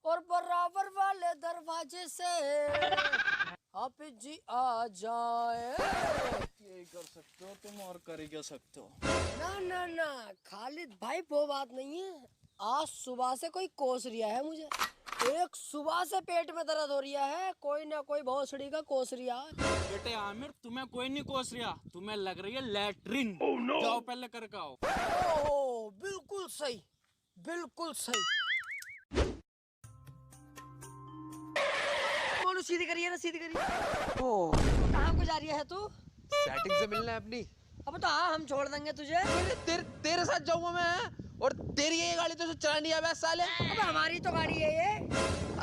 और बराबर वाले दरवाजे से आप जी आ जाए। यही कर सकते हो तुम, और कर ही क्या सकते हो। ना ना ना खालिद भाई वो बात नहीं है। आज सुबह से कोई कोस रिया है मुझे, एक सुबह से पेट में दर्द हो रिया है, कोई ना कोई भोसड़ी का कोस रिया है। बेटे आमिर, तुम्हें कोई नहीं कोस रिया, तुम्हें लग रही है लैट्रिन। जाओ पहले करके आओ। ओह बिल्कुल सही, बिल्कुल सही। मोनू सीधी करिए ना, सीधी करिए। ओ, कहाँ को जा रही है तू? सेटिंग से मिलना है अपनी। अब तो हाँ हम छोड़ देंगे तुझे। तेरे साथ जाऊंगा मैं, और तेरी ये गाड़ी तो चलानी है बे साले। अब हमारी तो गाड़ी है ये।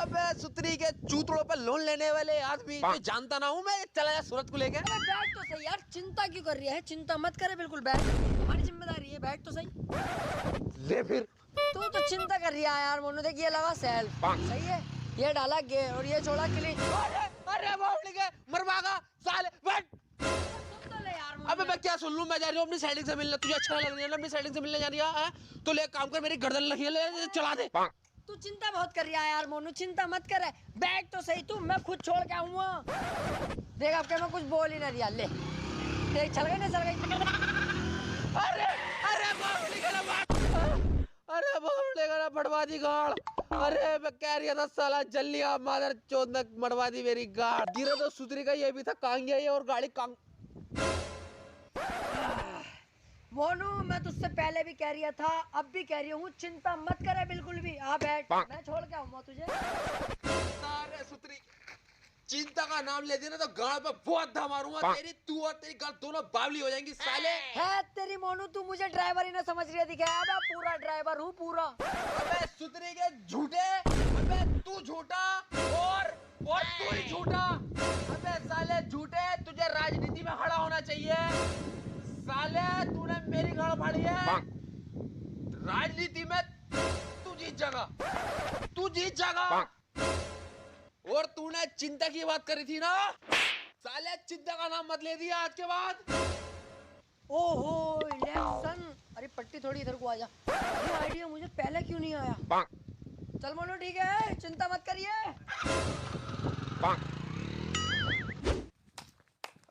अबे सुतरी के चूतड़ों पे लोन लेने वाले आदमी कोई जानता ना हूँ मैं। चला जा सूरत को लेके। अबे बैठ तो सही यार, चिंता क्यों कर रही है? चिंता मत करे, बिल्कुल बैठ, हमारी जिम्मेदारी है, बैठ तो सही। ले फिर। तू तो चिंता कर रही है यार मोनू, देख ये लगा सेल सही है, ये डाला गे और ये छोड़ा क्लिच। अरे बावड़ी के मरवागा साले, बैठ। सुन तो ले यार मोनू। अबे मैं क्या सुन लूं, मैं जा रही हूँ अपनी सेटिंग से मिलने। तुझे अच्छा लग रहा है अपनी सेटिंग से मिलने जा रही है? तो ले काम कर, मेरी गर्दन लगी है, ले चला दे। तू चिंता बहुत कर रहा है यार मोनू, चिंता मत कर। बैठ तो सही तू, मैं खुद छोड़ के आऊंगा। देख अब क्या मैं कुछ बोल ही ना दिया। ले देख, चल गई ना, चल गई। अरे अरे बावड़ी का ना, अरे बावड़ी का ना बढ़वा दी गाड़। अरे मैं कह रही था साला जल्दी आ, मादर चोद ने मरवा दी मेरी गाड़। गिरा तो सुधरी का ये भी था, कांग गया ये, और गाड़ी कांग। मोनू मैं तुझसे पहले भी कह रहा था, अब भी कह रही हूँ, चिंता मत करे बिल्कुल भी। आ बैठ, मैं छोड़ के आऊंगा तुझे। अरे सुतरी, चिंता का नाम ले देना तो गाड़ पे बहुत धा मारूंगा तेरी। तू और तेरी गाड़ दोनों बावली हो जाएंगी साले। है तेरी मोनू, तू मुझे ड्राइवर ही ना समझ रही है। दिखा मैं पूरा ड्राइवर हूँ पूरा। अबे सुतरी के झूठे, अबे तू झूठा और तू ही झूठा। अबे साले झूठे, तुझे राजनीति में खड़ा होना चाहिए। साले तूने मेरी गाड़ फाड़ी है, राजनीति में तू जीत जाएगा, तू जीत जाएगा। और तूने चिंता की बात करी थी ना साले, चिंता का नाम मत ले दिया आज के बाद। ओहो इलेक्शन, अरे पट्टी थोड़ी इधर को आ जा। ये आइडिया मुझे पहले क्यों नहीं आया? चल मोनू ठीक है, चिंता मत करिए।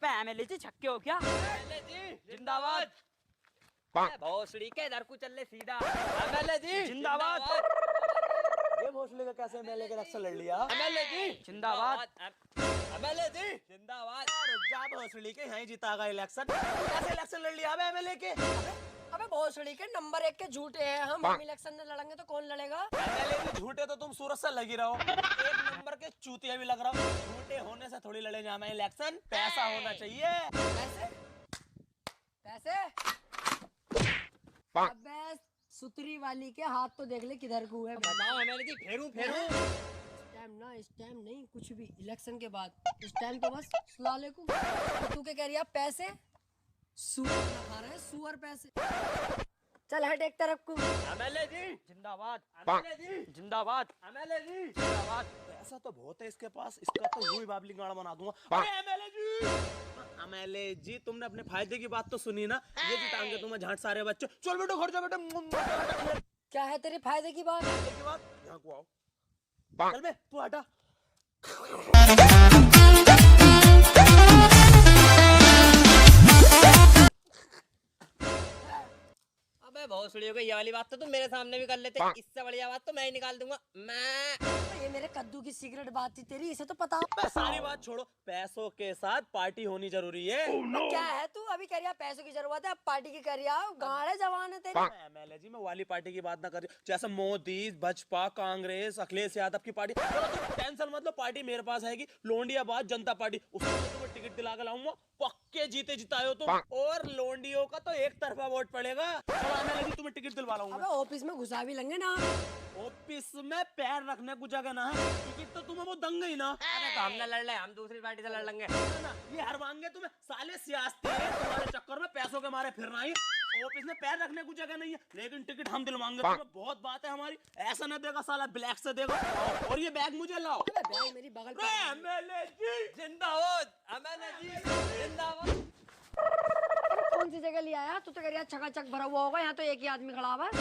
एमएलए जी छक्के हो क्या? एमएलए जी जिंदाबाद। भोसड़ी के इधर को चल ले सीधा। एमएलए जी जिंदाबाद। ये भोसले का कैसे एमएलए के इलेक्शन लड़ लिया? एमएलए जी जिंदाबाद। एमएलए जी जिंदाबाद। जा भोसड़ी के यहीं जीतागा इलेक्शन। कैसे इलेक्शन लड़ लिया एमएलए के? अबे भोसड़ी के नंबर 1 के झूठे हैं हम इलेक्शन में लड़ेंगे तो कौन लड़ेगा? एमएलए जी झूठे तो तुम सूरत से लगी रहो, एक नंबर के चूतिया भी लग रहा हो। झूठे होने से थोड़ी लड़े जाए इलेक्शन, पैसा होना चाहिए। पैसे पैसे। अबे सुतरी वाली के हाथ तो देख ले किधर को है। बताओ एमएलए जी, फेरू फेरू। इस टाइम नहीं, कुछ भी इलेक्शन के बाद। इस टाइम तो बस सुलाले को। तू क्या कह रही है? पैसे सुअर खा रहे हैं, सुअर पैसे। चल हट एक तरफ को। एमएलए जी जिंदाबाद। एमएलए जी जिंदाबाद। एमएलए जी जिंदाबाद। पैसा तो बहुत है इसके पास, इसका तो यूं ही बाबली गाड़ बना दूंगा। अरे एमएलए जी तुमने अपने फायदे की बात तो सुनी ना, ये जिताएंगे तुम्हें झांट सारे बच्चे। चल बेटो घर जा बेटा। क्या है तेरे फायदे की बात? फायदे की बात, यहाँ को आओ। चल बे तू हटा। अबे भोसड़ियों को ये वाली बात तो तुम मेरे सामने भी कर लेते, इससे बढ़िया बात तो मैं ही निकाल दूंगा। मैं ये मेरे कद्दू की सिगरेट बात थी तेरी, इसे तो पता। सारी बात छोड़ो, पैसों के साथ पार्टी होनी जरूरी है। क्या है तू अभी कह रहा पैसों की जरूरत है, अब पार्टी की कर रहा गाड़े जवान है तेरी। एमएलए जी मैं वाली पार्टी की बात ना कर रही, जैसे मोदी, भाजपा, कांग्रेस, अखिलेश यादव की पार्टी। तुम टेंशन मत लो, पार्टी मेरे पास आएगी, लोंडियाबाद जनता पार्टी। उसको मैं तुम्हें टिकट दिला के लाऊंगा, पक्के जीते जितायो तुम। और लोंडियों का तो एक तरफा वोट पड़ेगा। एमएलए जी तुम्हें टिकट दिलवा लाऊंगा। अबे ऑफिस में घुसा भी लेंगे ना। ऑफिस में पैर रखने को जगह ना है, टिकट तो तुम्हें वो दंग ही ना। अरे तो हम ना लड़ ले, हम दूसरी पार्टी से लड़ लेंगे। ना, ये हरवाएंगे तुम्हें साले सियासती है, तुम्हारे चक्कर में पैसों के मारे फिरना ही। ऑफिस में पैर रखने को जगह नहीं है, लेकिन टिकट हम दिलवाएंगे तुम्हें। बहुत बात है हमारी, ऐसा ना देगा साला ब्लैक से देगा। और ये बैग मुझे लाओ। बैग मेरी बगल पे। एमएलए जी जिंदाबाद। एमएलए जी जिंदाबाद। कौन सी जगह ले आया तू? तो कह रहा चकाचक भरा हुआ होगा, यहाँ तो एक ही आदमी खड़ा हुआ है।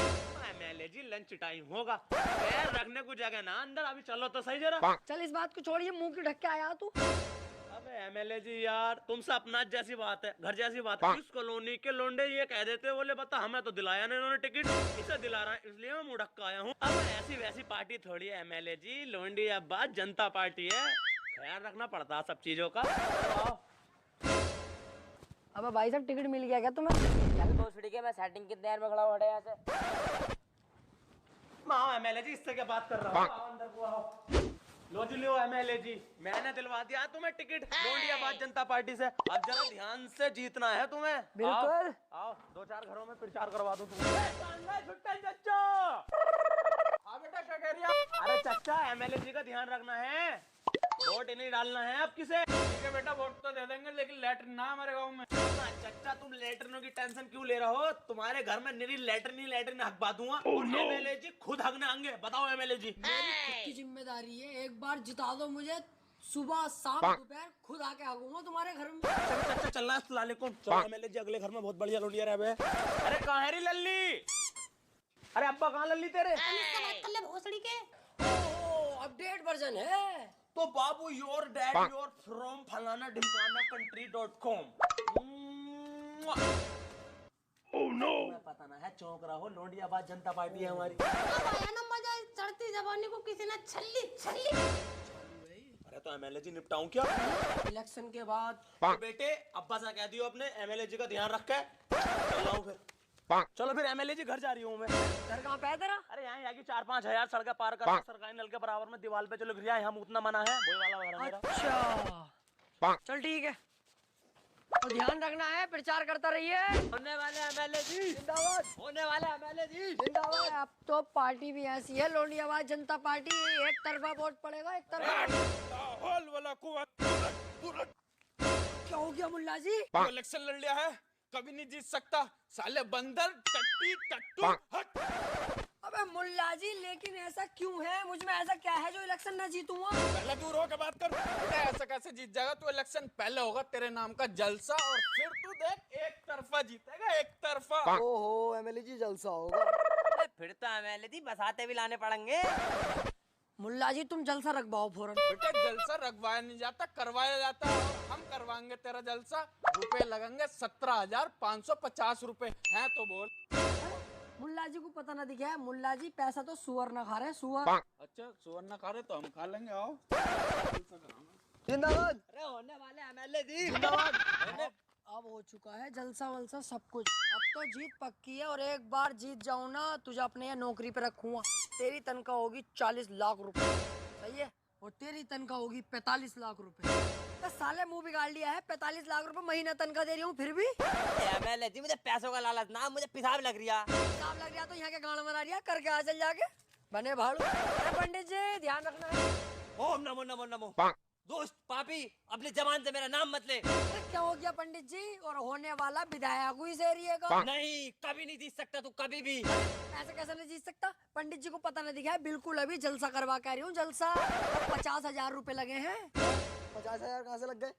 एमएलए जी लंच टाइम होगा, पैर रखने को जगह ना अंदर, अभी चलो तो सही जरा। चल इस बात को छोड़िए, मुंह क्यों ढक के आया तू? अबे एमएलए जी यार, तुमसे अपना जैसी बात है, घर जैसी बात है। इस कॉलोनी के लोंडे ये कह देते, बोले बता हमें तो दिलाया नहीं इन्होंने टिकट, इसे दिला रहा है इसलिए मैं मुंह ढक के आया हूँ। अब ऐसी वैसी पार्टी थोड़ी है एमएलए जी, लोंडी अब बात जनता पार्टी है, ख्याल रखना पड़ता है सब चीजों का। अब भाई साहब टिकट मिल गया क्या तुम्हें? चल भोसड़ी के, मैं सेटिंग कितने देर में खड़ा हूँ, हटे यहाँ से। आओ एमएलए जी, इससे क्या बात कर रहा हूँ, आओ अंदर को आओ। लो जी लो एमएलए जी, मैंने दिलवा दिया तुम्हें टिकट लोंडियाबाद जनता पार्टी से, अब जरा ध्यान से जीतना है तुम्हें। बिल्कुल। आओ 2-4 घरों में प्रचार करवा दूं तुम्हें। चच्चा, हाँ बेटा क्या कह रही है? अरे चच्चा एमएलए जी का ध्यान रखना है, वोट इन्हें डालना है अब किसे। ठीक है बेटा, वोट तो दे देंगे लेकिन लेटरिन ना हमारे गाँव में। चच्चा तुम लेटरिनों की टेंशन क्यों ले रहे हो, तुम्हारे घर में निरी लेटरिन हकवा दूंगा। एमएलए जी खुद हकने आएंगे, बताओ एमएलए जी। मेरी खुद की जिम्मेदारी है, एक बार जिता दो मुझे, सुबह शाम दोपहर खुद आके हगूंगा तुम्हारे घर में। चच्चा चलना है अस्सलाम वालेकुम। चलो एमएलए जी अगले घर में बहुत बढ़िया लोंडिया रहे। अरे कहाँ है री लल्ली? अरे अब्बा कहाँ लल्ली तेरे? भोसड़ी के अपडेट वर्जन है तो बाबू योर डैड योर फ्रॉम फलाना ढिमकाना country.com। ओह नो, पता ना है, चौंक रहा हो, लोंडियाबाद जनता पार्टी है हमारी। अब आया ना मजा, चढ़ती जवानी को किसी ने छल्ली छल्ली। अरे तो एमएलए जी निपटाऊं क्या? इलेक्शन के बाद। तो बेटे अब्बा से कह दियो अपने एमएलए जी का ध्यान रख के चल रहा हूँ फिर। चलो फिर एमएलए जी घर जा रही हूँ मैं। घर कहाँ पे है तेरा? अरे यहाँ की 4-5 हजार सड़कें पार कर सरकारी नल के बराबर में दीवार पे चलो गिर जाए, हम उतना मना है, वही वाला घर है मेरा। अच्छा चल ठीक है, तो ध्यान रखना है, प्रचार करता रहिए। होने वाले एमएलए जी जिंदाबाद, होने वाले एमएलए जी जिंदाबाद। अब तो पार्टी भी ऐसी है, लोंडियाबाद जनता पार्टी, एक तरफा वोट पड़ेगा, एक तरफा। क्या हो गया मुल्ला जी? इलेक्शन लड़ लिया है, कभी नहीं जीत सकता, साले बंदर टट्टी टट्टू हट। अबे मुल्ला जी लेकिन ऐसा क्यों है, मुझ में ऐसा क्या है जो इलेक्शन ना जीतूंगा? पहले दूर होकर बात कर बेटा, ऐसा कैसे जीत जाएगा तू इलेक्शन? पहले होगा तेरे नाम का जलसा और फिर तू देख एक तरफा जीतेगा, एक तरफा। ओहो एमएलए जी जलसा होगा। फिर तो एमएलए जी बसाते भी लाने पड़ेंगे। मुल्ला जी तुम जलसा रखवाओ फौरन। बेटा जलसा रखवाया नहीं जाता, करवाया जाता है, और हम करवाएंगे तेरा जलसा। रुपए लगेंगे 17,550 रुपए हैं तो बोल। मुल्ला जी को पता ना दिखा है, मुल्ला जी पैसा तो सुअर ना खा रहे, सुअर। अच्छा सुवर्ण खा रहे तो हम खा लेंगे, आओ। जिंदाबाद। अरे होने वाले एमएलए जी अब हो चुका है जलसा वलसा सब कुछ, अब तो जीत पक्की है, और एक बार जीत जाऊं ना तुझे अपने यहाँ नौकरी पे रखूंगा। तेरी तनख्वाह होगी 40 लाख रुपए, सही है, और तेरी तनख्वाह होगी 45 लाख रुपए। तो साले मुंह बिगाड़ लिया है, 45 लाख रुपए महीना तनख्वाह दे रही हूँ फिर भी एमएलए जी मुझे पैसों का लालच ना, मुझे पिसाब लग रहा। हिसाब लग रहा तो यहाँ के गाना मना रिया करके आ चल जाके बने भाड़ू। अरे पंडित जी ध्यान रखना है। ओम नमो नमो नमो। दोस्त पापी अपनी जबान से मेरा नाम मत ले। अरे क्या हो गया पंडित जी, और होने वाला विधायक इस एरिया का। नहीं कभी नहीं जीत सकता तू, कभी भी। ऐसे कैसे नहीं जीत सकता? पंडित जी को पता नहीं दिखा है, बिल्कुल अभी जलसा करवा कर रही हूँ, जलसा। 50,000 रुपए लगे हैं। 50,000 कहाँ से लग गए?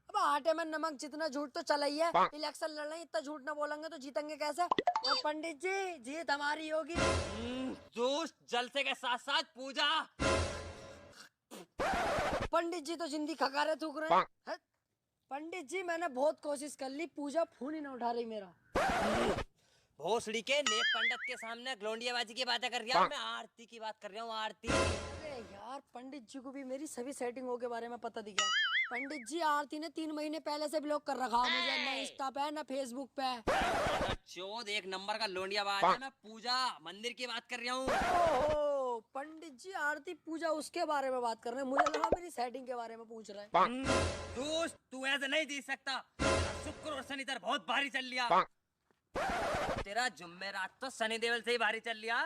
अब आटे में नमक, जितना झूठ तो चला ही है, इलेक्शन लड़ रहे हैं, इतना झूठ ना बोलेंगे तो जीतेंगे कैसे? और पंडित जी जीत हमारी होगी। दोस्त जलसे के साथ साथ पूजा। पंडित जी तो जिंदगी खकारे थूक रहे हैं। पंडित जी मैंने बहुत कोशिश कर ली, पूजा फोन ही ना उठा रही मेरा। भोसड़ी के नेक पंडित के सामने ग्लोंडियाबाजी की बातें कर रहा हूँ, मैं आरती की बात कर रहा हूँ, आरती। अरे यार पंडित जी को भी मेरी सभी सेटिंगों के बारे में पता दिखा है। पंडित जी आरती ने 3 महीने पहले से ब्लॉक कर रखा मुझे, ना इंस्टा पे ना फेसबुक पे। चौथ एक नंबर का लोंडियाबाज है, मैं पूजा मंदिर की बात कर रहा हूँ। ओहो पंडित जी आरती पूजा उसके बारे में बात कर रहे हैं, मुझे लगा मेरी सेटिंग के बारे में पूछ रहे हैं। दोस्त तू ऐसे नहीं जीत सकता, शुक्र और शनि तेरा बहुत भारी चल लिया। तेरा जुम्मेरात तो शनि देवल से ही भारी चल लिया।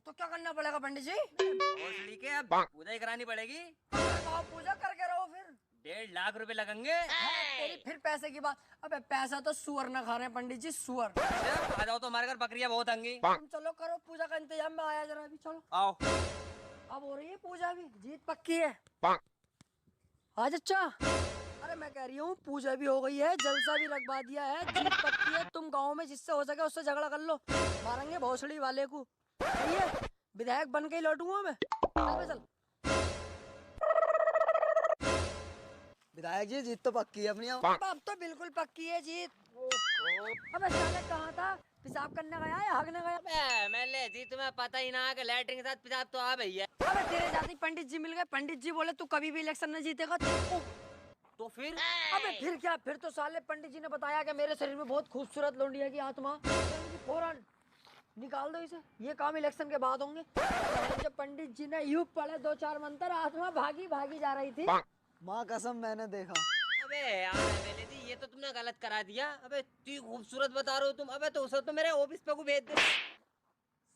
तो क्या करना पड़ेगा पंडित जी? भोसड़ी के अब पूजा ही करानी पड़ेगी। आप पूजा करके रहो फिर। 1.5 लाख रुपए लगेंगे। तेरी फिर पैसे की बात। अबे पैसा तो सुअर ना खा रहे हैं पंडित जी, सुअर। आ जाओ तो हमारे घर बकरियां बहुत होंगी। तुम चलो करो पूजा का इंतजाम, में आया जरा अभी, चलो आओ। अब हो रही है पूजा भी, जीत पक्की है। आज अच्छा अरे मैं कह रही हूँ पूजा भी हो गई है, जलसा भी रखवा दिया है, जीत पक्की है। तुम गांव में जिससे हो सके उससे झगड़ा कर लो, मारेंगे भोसड़ी वाले को। सही है, विधायक बन के ही लौटूंगा मैं। चल बे चल। विधायक जी जीत तो पक्की है अपनी। अब तो बिल्कुल पक्की है जीत। अबे साले कहाँ था? पेशाब करने गया है, भागने गया? एमएलए जी तुम्हें पता ही ना कि लैटरिन के साथ पेशाब तो आ भैया। अबे तेरे जाती पंडित जी मिल गए, पंडित जी बोले तू कभी भी इलेक्शन नहीं जीतेगा। तो फिर अबे फिर क्या? फिर तो साले पंडित जी ने बताया कि मेरे शरीर में बहुत खूबसूरत लौंडिया की आत्मा, फौरन निकाल दो इसे। ये काम इलेक्शन के बाद होंगे। जब पंडित जी ने यूं पढ़े 2-4 मंत्र, आत्मा भागी भागी जा रही थी। माँ कसम मैंने देखा। अबे यार एमएलए जी ये तो तुमने गलत करा दिया। अबे तू खूबसूरत बता रहे हो तुम। अबे तो उसे तो मेरे ऑफिस पे को भेज दे।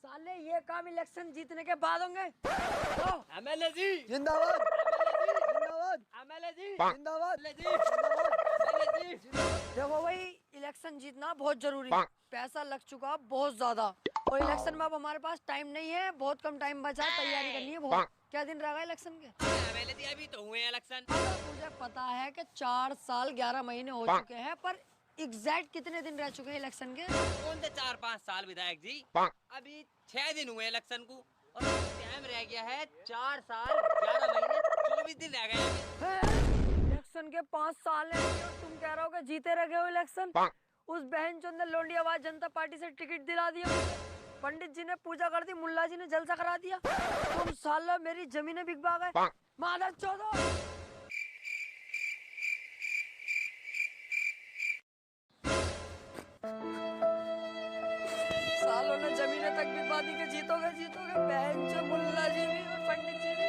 साले ये काम इलेक्शन जीतने के बाद होंगे। एमएलए जी जिंदाबाद, जिंदाबाद, एमएलए जी जिंदाबाद, एमएलए जी। देखो भाई, इलेक्शन जीतना बहुत जरूरी है। पैसा लग चुका बहुत ज्यादा, और इलेक्शन में अब हमारे पास टाइम नहीं है, बहुत कम टाइम बचा है, तैयारी करनी है बहुत। क्या दिन रहेगा इलेक्शन के? एमएलए जी अभी तो हुए इलेक्शन। मुझे पता है कि 4 साल 11 महीने हो चुके हैं, पर एग्जैक्ट कितने दिन रह चुके हैं इलेक्शन के? कौन से 4-5 साल विधायक जी? अभी 6 दिन हुए इलेक्शन को, और टाइम रह गया है 4 साल 11 महीने 24 दिन रह गए। इलेक्शन के 5 साल है और तुम कह रहे हो कि जीते रह गए हो इलेक्शन। उस बहन चोद ने लोंडियाबाद जनता पार्टी से टिकट दिला दिया, पंडित जी ने पूजा कर दी, मुल्ला जी ने जलसा करा दिया, तुम साला मेरी जमीनें बिकवा गए। मादर चौदो। सालों ने जमीनें तक बिकवा दी कि जीतोगे जीतोगे। बहन चो मुल्ला जी भी और पंडित जी भी।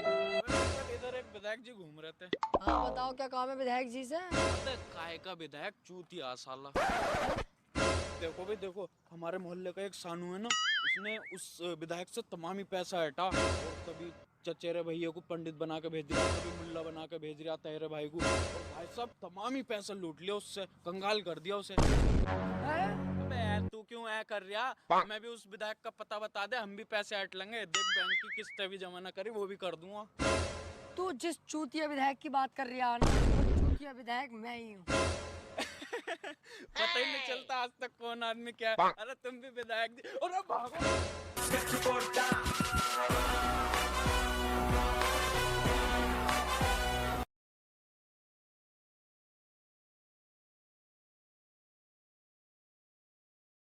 इधर एक विधायक जी घूम रहे थे। हाँ बताओ क्या काम है विधायक जी से? काहे का विधायक चूतिया साला। देखो भाई देखो, हमारे मोहल्ले का एक सानू है ना, उसने उस विधायक से तमामी पैसा हटा, और कभी चचेरे भैया को पंडित बना के भेज दिया, कभी मुल्ला बना के भेज दिया तेरे भाई को, और भाई साहब तमामी पैसा लूट लिया उससे, कंगाल कर दिया उसे। अबे यार तू क्यों ऐ कर रहा? मैं भी उस विधायक का पता बता दे, हम भी पैसे हट लेंगे। देख बैंक की किस्तें भी जमा ना करी, वो भी कर दूंगा। तू जिस चूतिया विधायक की बात कर रहा है ना, वो चूतिया विधायक मैं ही हूँ। पता ही नहीं चलता आज तक कौन आदमी क्या है। अरे तुम भी विधायक जी। और अब भागो।